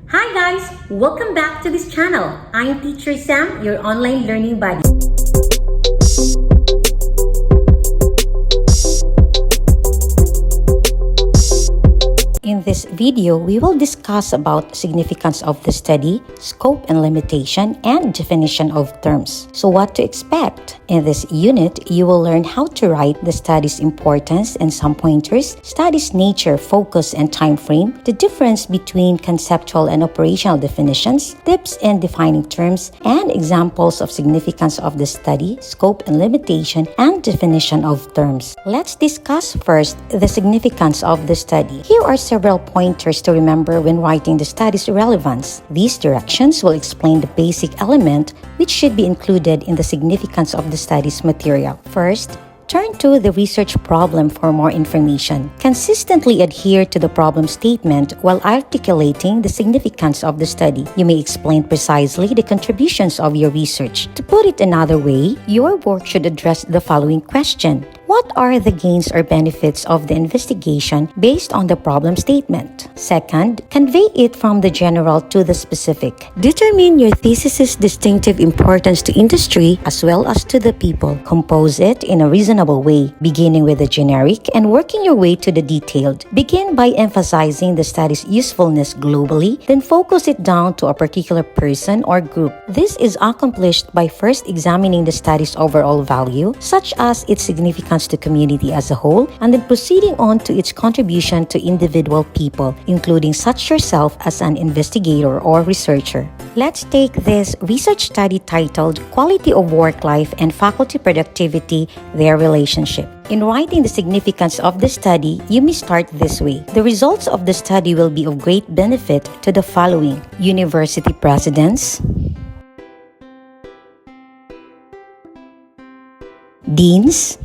Hi guys! Welcome back to this channel. I'm Teacher Sam, your online learning buddy. In this video, we will discuss about significance of the study, scope and limitation, and definition of terms. So what to expect? In this unit, you will learn how to write the study's importance and some pointers, study's nature, focus, and time frame, the difference between conceptual and operational definitions, tips in defining terms, and examples of significance of the study, scope and limitation, and definition of terms. Let's discuss first the significance of the study. Here are several pointers to remember when writing the study's relevance. These directions will explain the basic element which should be included in the significance of the study's material. First, turn to the research problem for more information. Consistently adhere to the problem statement while articulating the significance of the study. You may explain precisely the contributions of your research. To put it another way, your work should address the following question. What are the gains or benefits of the investigation based on the problem statement? Second, convey it from the general to the specific. Determine your thesis's distinctive importance to industry as well as to the people. Compose it in a reasonable way, beginning with the generic and working your way to the detailed. Begin by emphasizing the study's usefulness globally, then focus it down to a particular person or group. This is accomplished by first examining the study's overall value, such as its significance to community as a whole, and then proceeding on to its contribution to individual people, including such yourself as an investigator or researcher. Let's take this research study titled Quality of Work Life and Faculty Productivity, Their Relationship. In writing the significance of the study, you may start this way. The results of the study will be of great benefit to the following: university presidents, deans,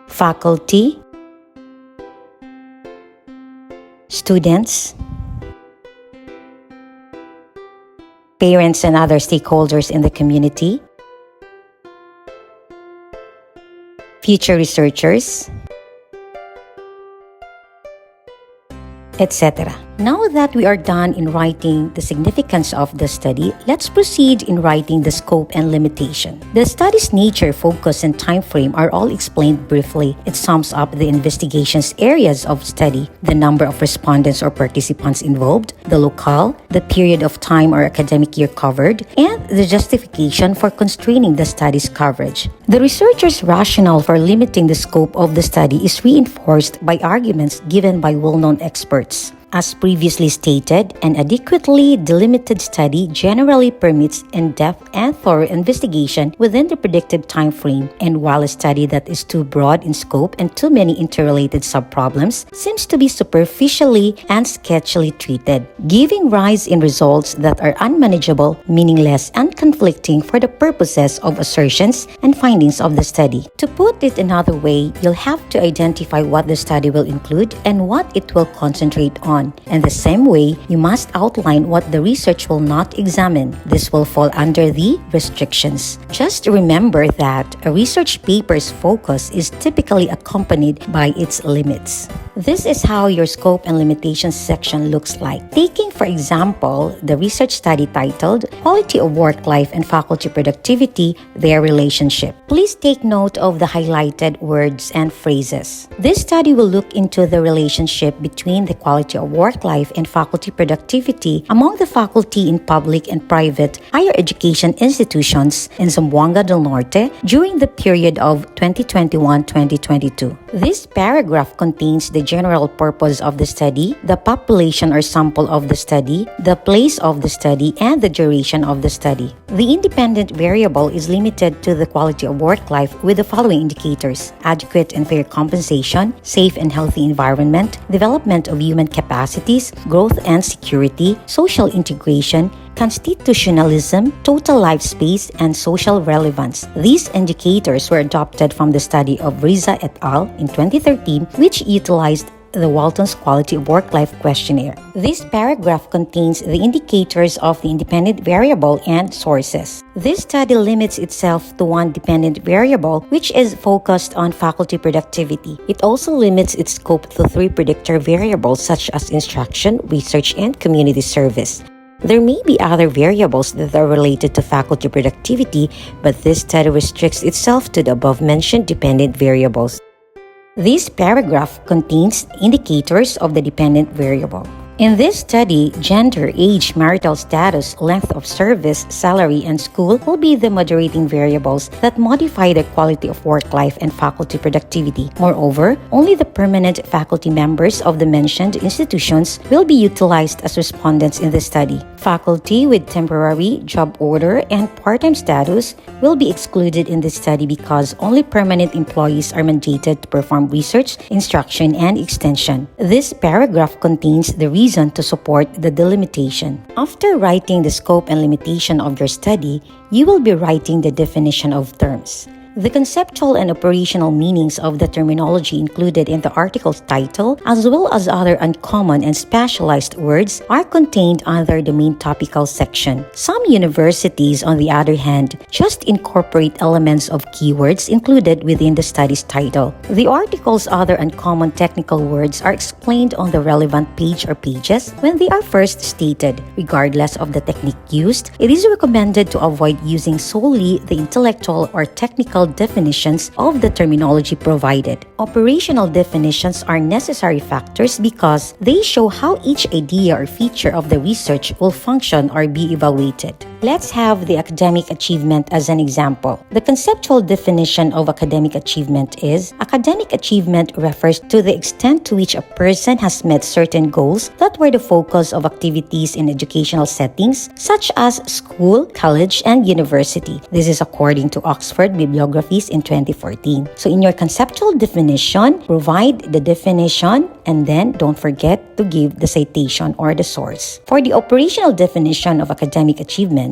faculty, students, parents and other stakeholders in the community, future researchers, etc. Now that we are done in writing the significance of the study, let's proceed in writing the scope and limitation. The study's nature, focus, and time frame are all explained briefly. It sums up the investigation's areas of study, the number of respondents or participants involved, the locale, the period of time or academic year covered, and the justification for constraining the study's coverage. The researcher's rationale for limiting the scope of the study is reinforced by arguments given by well-known experts. As previously stated, an adequately delimited study generally permits in-depth and thorough investigation within the predicted time frame, and while a study that is too broad in scope and too many interrelated subproblems seems to be superficially and sketchily treated, giving rise in results that are unmanageable, meaningless, and conflicting for the purposes of assertions and findings of the study. To put it another way, you'll have to identify what the study will include and what it will concentrate on. In the same way, you must outline what the research will not examine. This will fall under the restrictions. Just remember that a research paper's focus is typically accompanied by its limits. This is how your scope and limitations section looks like. Taking, for example, the research study titled Quality of Work Life and Faculty Productivity, Their Relationship. Please take note of the highlighted words and phrases. This study will look into the relationship between the quality of work life and faculty productivity among the faculty in public and private higher education institutions in Zamboanga del Norte during the period of 2021-2022. This paragraph contains the general purpose of the study, the population or sample of the study, the place of the study, and the duration of the study. The independent variable is limited to the quality of work life with the following indicators: adequate and fair compensation, safe and healthy environment, development of human capacities, growth and security, social integration, constitutionalism, total life space, and social relevance. These indicators were adopted from the study of Riza et al. In 2013, which utilized the Walton's Quality of Work-Life Questionnaire. This paragraph contains the indicators of the independent variable and sources. This study limits itself to one dependent variable, which is focused on faculty productivity. It also limits its scope to 3 predictor variables such as instruction, research, and community service. There may be other variables that are related to faculty productivity, but this study restricts itself to the above-mentioned dependent variables. This paragraph contains indicators of the dependent variable. In this study, gender, age, marital status, length of service, salary, and school will be the moderating variables that modify the quality of work life and faculty productivity. Moreover, only the permanent faculty members of the mentioned institutions will be utilized as respondents in the study. Faculty with temporary, job order, and part-time status will be excluded in this study because only permanent employees are mandated to perform research, instruction, and extension. This paragraph contains the reason to support the delimitation. After writing the scope and limitation of your study, you will be writing the definition of terms. The conceptual and operational meanings of the terminology included in the article's title, as well as other uncommon and specialized words, are contained under the main topical section. Some universities, on the other hand, just incorporate elements of keywords included within the study's title. The article's other uncommon technical words are explained on the relevant page or pages when they are first stated. Regardless of the technique used, it is recommended to avoid using solely the intellectual or technical definitions of the terminology provided. Operational definitions are necessary factors because they show how each idea or feature of the research will function or be evaluated. Let's have the academic achievement as an example. The conceptual definition of academic achievement is: academic achievement refers to the extent to which a person has met certain goals that were the focus of activities in educational settings such as school, college, and university. This is according to Oxford Bibliographies in 2014. So in your conceptual definition, provide the definition and then don't forget to give the citation or the source. For the operational definition of academic achievement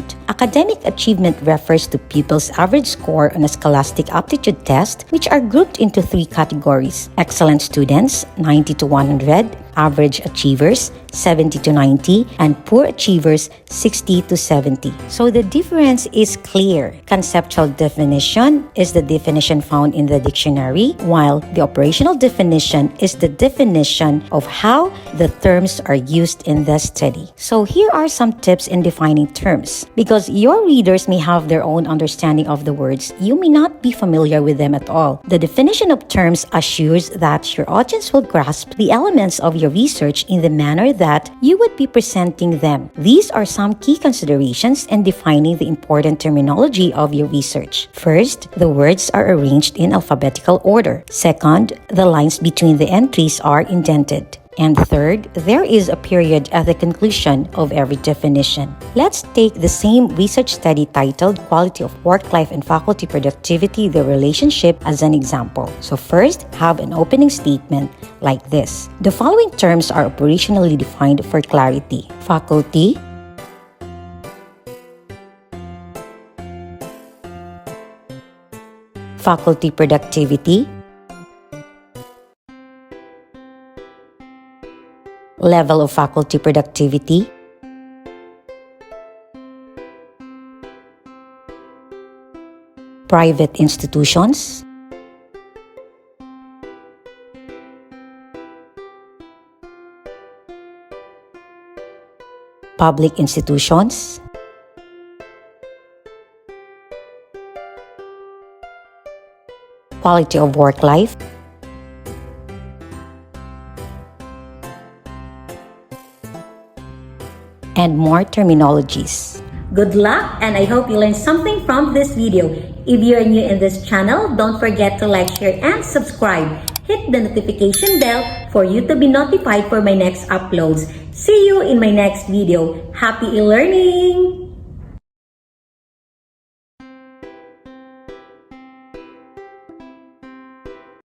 refers to pupils' average score on a scholastic aptitude test, which are grouped into 3 categories: excellent students, 90 to 100, average achievers, 70 to 90, and poor achievers, 60 to 70. So the difference is clear. Conceptual definition is the definition found in the dictionary, while the operational definition is the definition of how the terms are used in the study. So here are some tips in defining terms. Because your readers may have their own understanding of the words, you may not be familiar with them at all. The definition of terms assures that your audience will grasp the elements of your research in the manner that you would be presenting them. These are some key considerations in defining the important terminology of your research. First, the words are arranged in alphabetical order. Second, the lines between the entries are indented. And third, there is a period at the conclusion of every definition. Let's take the same research study titled Quality of Work Life and Faculty Productivity, the Relationship, as an example. So first, have an opening statement like this. The following terms are operationally defined for clarity: faculty, faculty productivity, level of faculty productivity, private institutions, public institutions, quality of work life, and more terminologies. Good luck, and I hope you learned something from this video. If you are new in this channel, don't forget to like, share, and subscribe. Hit the notification bell for you to be notified for my next uploads. See you in my next video. Happy e-learning!